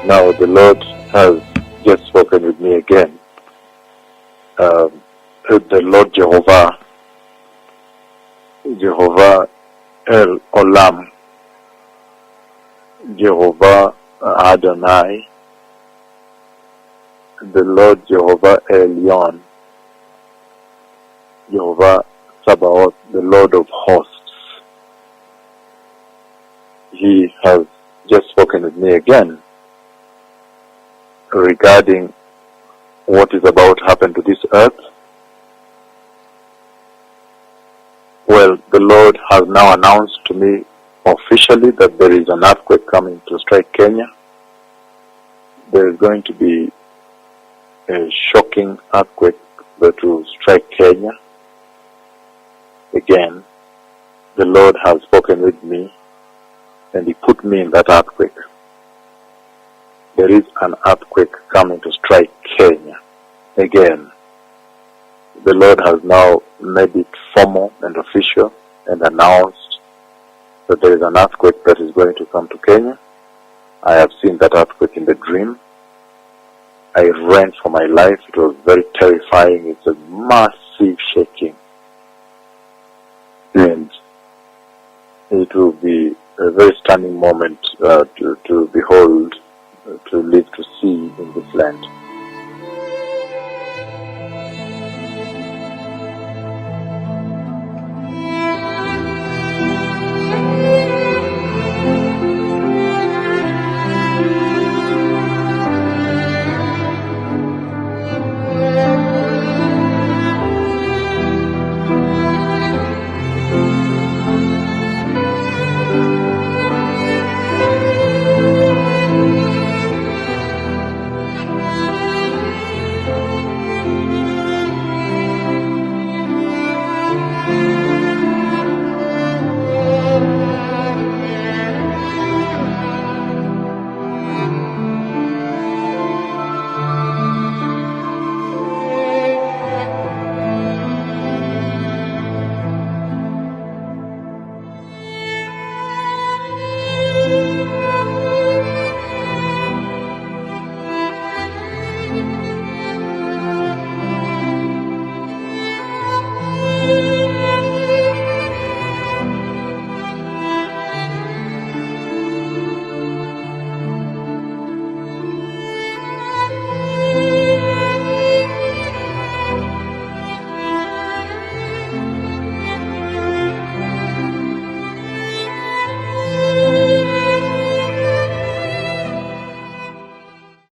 Now the Lord has just spoken with me again. The Lord Jehovah El Olam, Jehovah Adonai, the Lord Jehovah Elyon, Jehovah Sabaoth, the Lord of hosts. He has just spoken with me again regarding what is about to happen to this earth. Well, the Lord has now announced to me officially that there is an earthquake coming to strike Kenya. There is going to be a shocking earthquake that will strike Kenya. Again, the Lord has spoken with me and He put me in that earthquake. There is an earthquake coming to strike Kenya. Again, the Lord has now made it formal and official and announced that there is an earthquake that is going to come to Kenya. I have seen that earthquake in the dream. I ran for my life. It was very terrifying. It's a massive shaking. And it will be a very stunning moment to behold, to live, to see in this land.